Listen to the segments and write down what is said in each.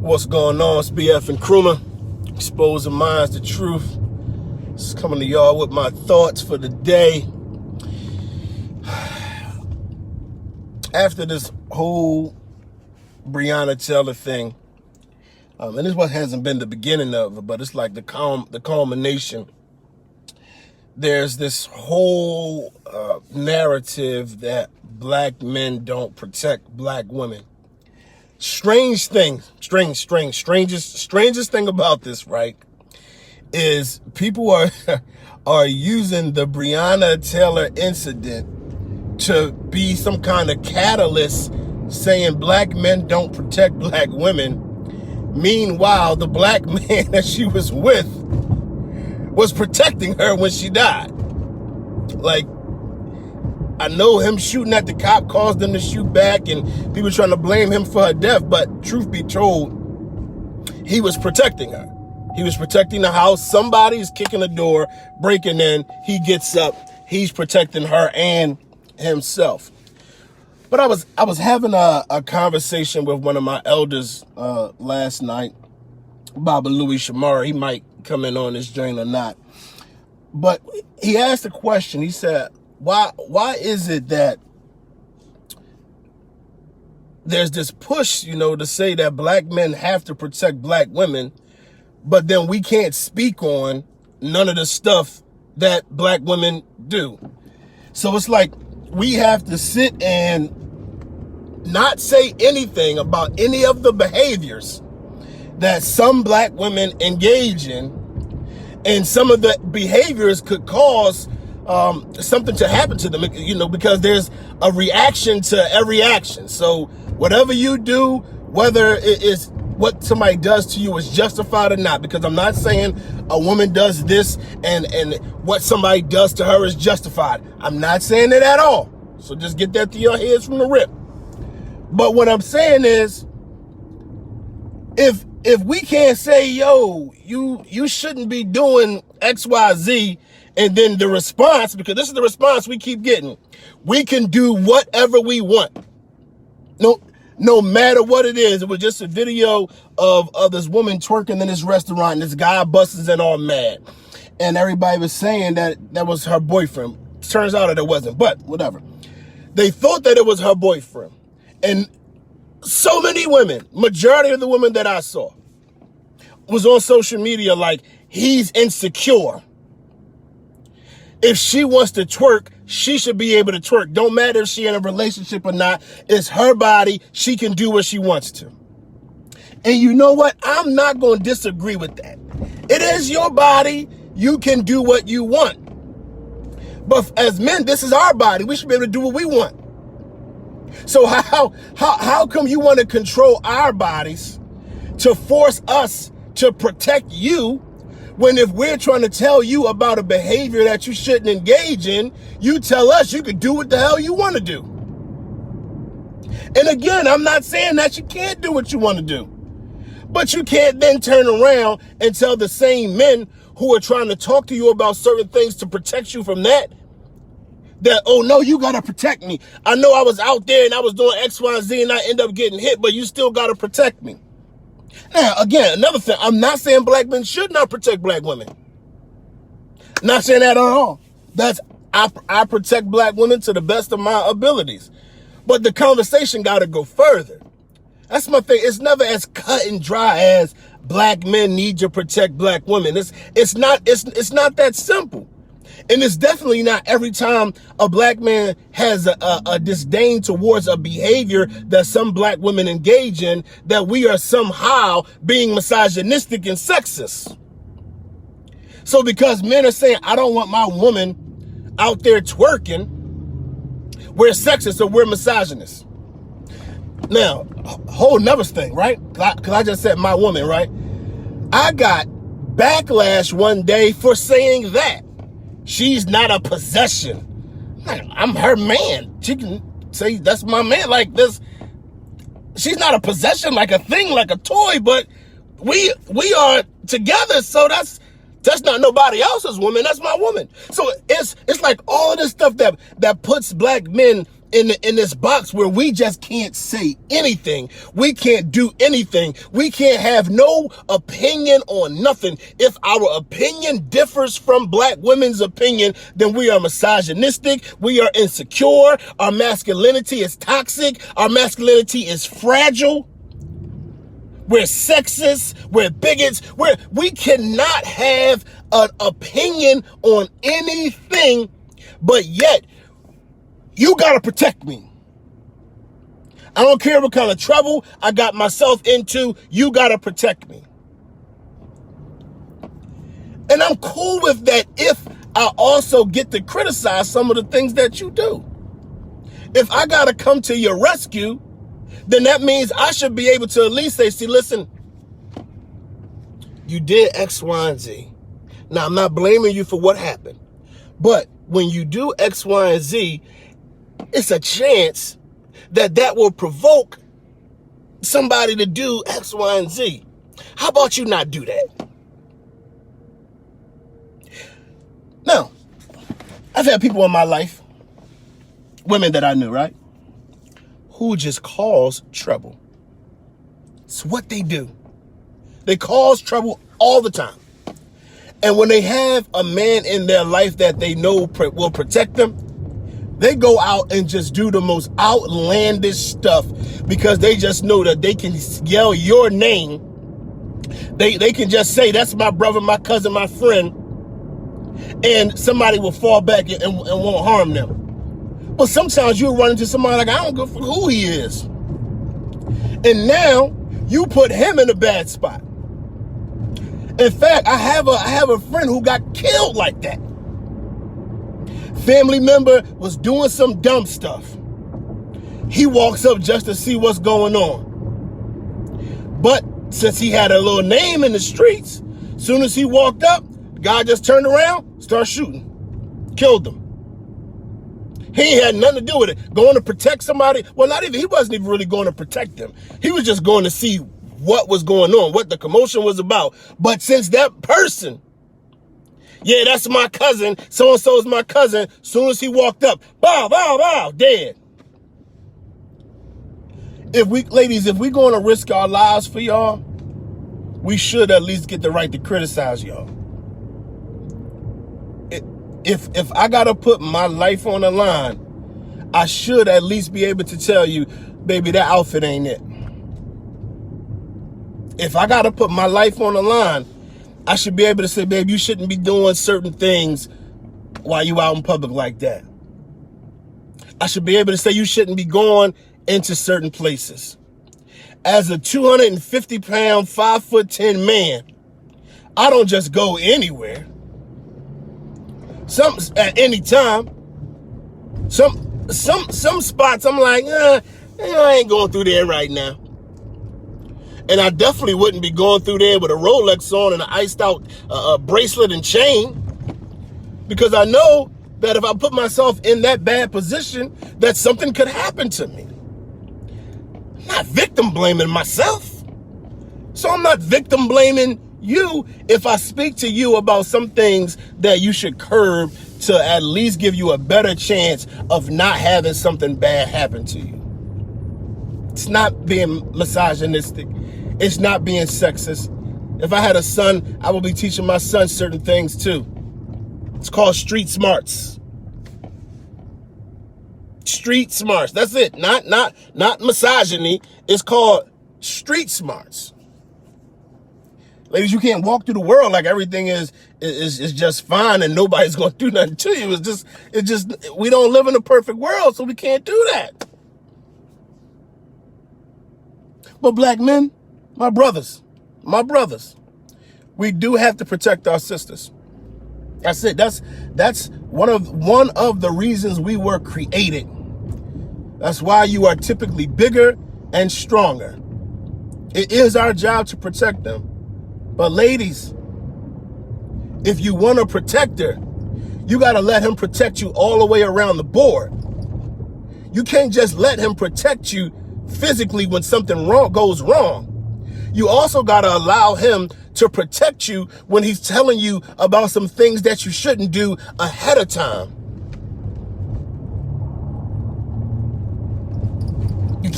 What's going on? It's BF and Kruma, exposing minds to truth. Just coming to y'all with my thoughts for the day. After this whole Breonna Taylor thing, and this what hasn't been the beginning of it, but it's like the culmination. There's this whole narrative that black men don't protect black women. Strangest thing about this, right, is people are using the Breonna Taylor incident to be some kind of catalyst, saying black men don't protect black women. Meanwhile, the black man that she was with was protecting her when she died. Like, I know him shooting at the cop caused them to shoot back and people trying to blame him for her death, but truth be told, he was protecting her. He was protecting the house. Somebody's kicking the door, breaking in. He gets up. He's protecting her and himself. But I was having a conversation with one of my elders last night, Baba Louis Shamara. He might come in on this joint or not. But he asked a question. He said, why is it that there's this push, to say that black men have to protect black women, but then we can't speak on none of the stuff that black women do? So it's like we have to sit and not say anything about any of the behaviors that some black women engage in, and some of the behaviors could cause something to happen to them, because there's a reaction to every action. So whatever you do, whether it is what somebody does to you is justified or not, because I'm not saying a woman does this and what somebody does to her is justified. I'm not saying that at all. So just get that to your heads from the rip. But what I'm saying is, if we can't say, yo, you shouldn't be doing X, Y, Z, and then the response, because this is the response we keep getting, we can do whatever we want. No matter what it is. It was just a video of this woman twerking in this restaurant, and this guy busts in all mad. And everybody was saying that was her boyfriend. Turns out that it wasn't, but whatever. They thought that it was her boyfriend. And so many women, majority of the women that I saw, was on social media like, he's insecure. If she wants to twerk, she should be able to twerk. Don't matter if she's in a relationship or not. It's her body. She can do what she wants to. And you know what? I'm not going to disagree with that. It is your body. You can do what you want. But as men, this is our body. We should be able to do what we want. So how come you want to control our bodies to force us to protect you, when if we're trying to tell you about a behavior that you shouldn't engage in, you tell us you can do what the hell you want to do? And again, I'm not saying that you can't do what you want to do, but you can't then turn around and tell the same men who are trying to talk to you about certain things to protect you from that, oh no, you got to protect me. I know I was out there and I was doing X, Y, Z and I end up getting hit, but you still got to protect me. Now, again, another thing, I'm not saying black men should not protect black women. Not saying that at all. I protect black women to the best of my abilities. But the conversation got to go further. That's my thing. It's never as cut and dry as black men need to protect black women. It's not that simple. And it's definitely not every time a black man has a disdain towards a behavior that some black women engage in that we are somehow being misogynistic and sexist. So because men are saying, I don't want my woman out there twerking, we're sexist or we're misogynist. Now, whole nother thing, right? Because I just said my woman, right? I got backlash one day for saying that. She's not a possession. I'm her man. She can say that's my man like this. She's not a possession, like a thing, like a toy, but we are together, so that's not nobody else's woman, that's my woman. So it's like all this stuff that puts black men in this box where we just can't say anything. We can't do anything. We can't have no opinion on nothing. If our opinion differs from black women's opinion, then we are misogynistic. We are insecure. Our masculinity is toxic. Our masculinity is fragile. We're sexist. We're bigots. We cannot have an opinion on anything, but yet you got to protect me. I don't care what kind of trouble I got myself into. You got to protect me. And I'm cool with that if I also get to criticize some of the things that you do. If I got to come to your rescue, then that means I should be able to at least say, see, listen, you did X, Y, and Z. Now, I'm not blaming you for what happened. But when you do X, Y, and Z, it's a chance that will provoke somebody to do X, Y, and Z. How about you not do that? Now, I've had people in my life, women that I knew, right, who just cause trouble. It's what they do. They cause trouble all the time. And when they have a man in their life that they know will protect them, they go out and just do the most outlandish stuff because they just know that they can yell your name. They can just say, that's my brother, my cousin, my friend, and somebody will fall back and won't harm them. But sometimes you'll run into somebody like, I don't give a fuck who he is. And now you put him in a bad spot. In fact, I have a friend who got killed like that. Family member was doing some dumb stuff. He walks up just to see what's going on. But since he had a little name in the streets, soon as he walked up, the guy just turned around, started shooting, killed him. He ain't had nothing to do with it. Going to protect somebody. Well, he wasn't even really going to protect them. He was just going to see what was going on, what the commotion was about. But since that person, yeah, that's my cousin, so-and-so is my cousin, soon as he walked up, bow, bow, bow, dead. Ladies, if we're going to risk our lives for y'all, we should at least get the right to criticize y'all. If I got to put my life on the line, I should at least be able to tell you, baby, that outfit ain't it. If I got to put my life on the line, I should be able to say, babe, you shouldn't be doing certain things while you out in public like that. I should be able to say you shouldn't be going into certain places. As a 250-pound, 5'10" man, I don't just go anywhere. At any time. Some spots I'm like, I ain't going through there right now. And I definitely wouldn't be going through there with a Rolex on and an iced out bracelet and chain, because I know that if I put myself in that bad position, that something could happen to me. I'm not victim blaming myself. So I'm not victim blaming you if I speak to you about some things that you should curb to at least give you a better chance of not having something bad happen to you. It's not being misogynistic. It's not being sexist. If I had a son, I would be teaching my son certain things too. It's called street smarts. Street smarts. That's it. Not misogyny. It's called street smarts. Ladies, you can't walk through the world like everything is just fine and nobody's going to do nothing to you. It's just we don't live in a perfect world, so we can't do that. But black men, my brothers, we do have to protect our sisters. That's it. That's one of the reasons we were created. That's why you are typically bigger and stronger. It is our job to protect them. But ladies, if you want to protect her, you got to let him protect you all the way around the board. You can't just let him protect you physically when something goes wrong. You also got to allow him to protect you when he's telling you about some things that you shouldn't do ahead of time.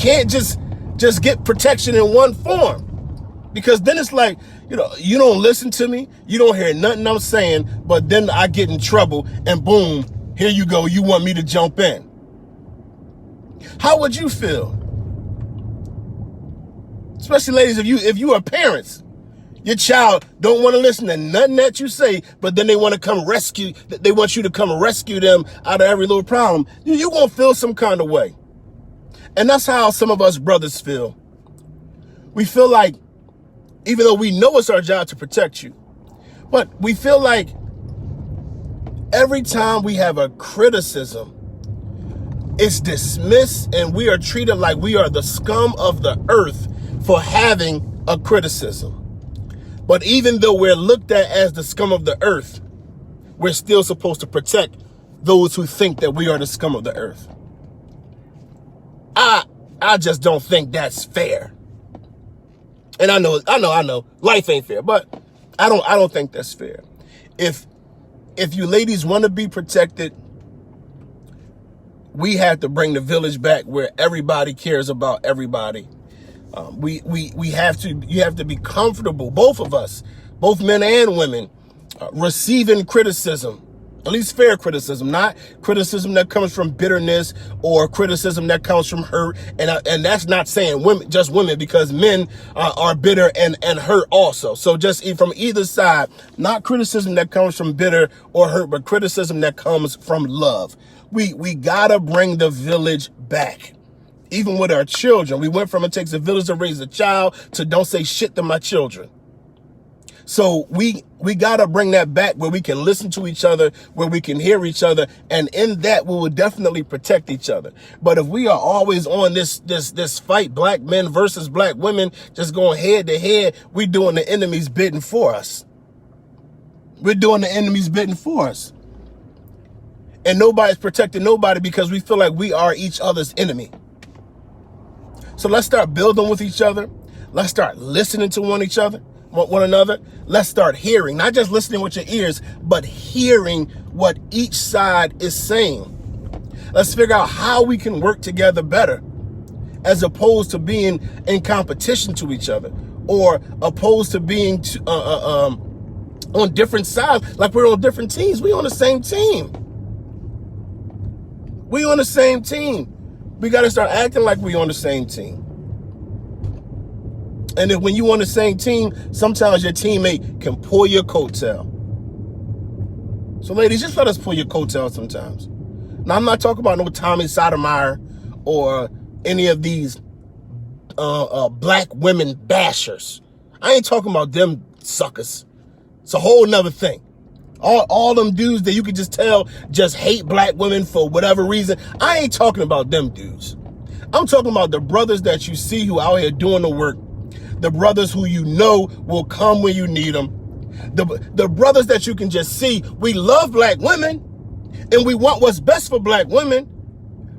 can't just get protection in one form, because then it's like, you don't listen to me, you don't hear nothing I'm saying, but then I get in trouble and boom, here you go, you want me to jump in. How would you feel? Especially ladies, if you are parents, your child don't want to listen to nothing that you say, but then they want you to come rescue them out of every little problem. You're going to feel some kind of way. And that's how some of us brothers feel. We feel like, even though we know it's our job to protect you, but we feel like every time we have a criticism, it's dismissed and we are treated like we are the scum of the earth for having a criticism. But even though we're looked at as the scum of the earth, we're still supposed to protect those who think that we are the scum of the earth. I just don't think that's fair. And I know, life ain't fair, but I don't think that's fair. If you ladies want to be protected, we have to bring the village back where everybody cares about everybody. You have to be comfortable, both of us, both men and women, receiving criticism, at least fair criticism, not criticism that comes from bitterness or criticism that comes from hurt. And that's not saying just women, because men are bitter and hurt also. So just from either side, not criticism that comes from bitter or hurt, but criticism that comes from love. We gotta bring the village back. Even with our children, we went from it takes a village to raise a child to don't say shit to my children. So we gotta bring that back where we can listen to each other, where we can hear each other, and in that we will definitely protect each other. But if we are always on this fight, black men versus black women, just going head to head, we're doing the enemy's bidding for us. We're doing the enemy's bidding for us. And nobody's protecting nobody because we feel like we are each other's enemy. So let's start building with each other. Let's start listening to one another. Let's start hearing, not just listening with your ears, but hearing what each side is saying. Let's figure out how we can work together better, as opposed to being in competition to each other, or opposed to being on different sides, like we're on different teams. We on the same team. We on the same team. We got to start acting like we on the same team. And then when you on the same team, sometimes your teammate can pull your coattail. So ladies, just let us pull your coattail sometimes. Now, I'm not talking about no Tommy Sotomayor or any of these black women bashers. I ain't talking about them suckers. It's a whole nother thing. All them dudes that you could just tell just hate black women for whatever reason. I ain't talking about them dudes. I'm talking about the brothers that you see who out here doing the work. The brothers who you know will come when you need them. The brothers that you can just see, we love black women and we want what's best for black women.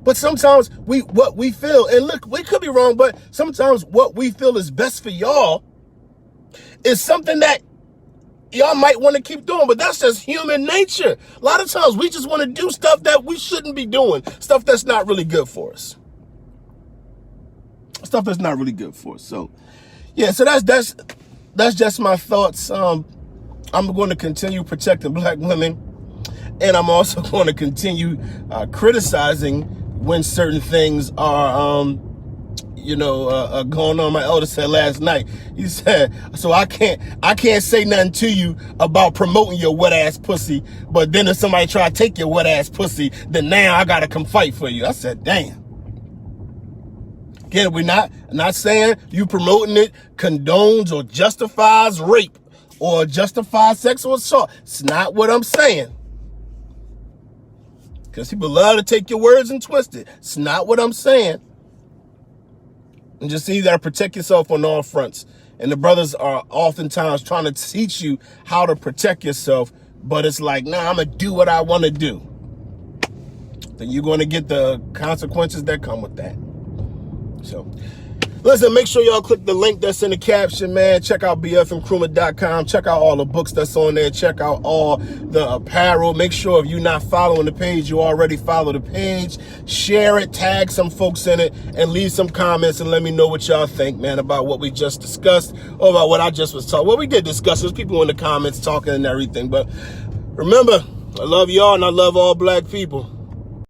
But sometimes what we feel, and look, we could be wrong, but sometimes what we feel is best for y'all is something that y'all might want to keep doing, but that's just human nature. A lot of times we just want to do stuff that we shouldn't be doing, stuff that's not really good for us. Stuff that's not really good for us. So, yeah, so that's just my thoughts. I'm going to continue protecting black women, and I'm also going to continue criticizing when certain things are going on. My elder said last night, he said, so I can't say nothing to you about promoting your wet ass pussy, but then if somebody try to take your wet ass pussy, then now I gotta come fight for you. I said, damn. Again, we're not saying you promoting it condones or justifies rape or justifies sexual assault. It's not what I'm saying. Because people love to take your words and twist it. It's not what I'm saying. And just see, you got to protect yourself on all fronts. And the brothers are oftentimes trying to teach you how to protect yourself, but it's like, nah, I'm going to do what I want to do. Then you're going to get the consequences that come with that. So, Listen, make sure y'all click the link that's in the caption, man. Check out bfmcrewman.com. Check out all the books that's on there. Check out all the apparel. Make sure if you're not following the page, you already follow the page. Share it, tag some folks in it, and leave some comments and let me know what y'all think, man, about what we just discussed or about what I just was talking. Well, we did discuss. There's people in the comments talking and everything. But remember, I love y'all and I love all black people.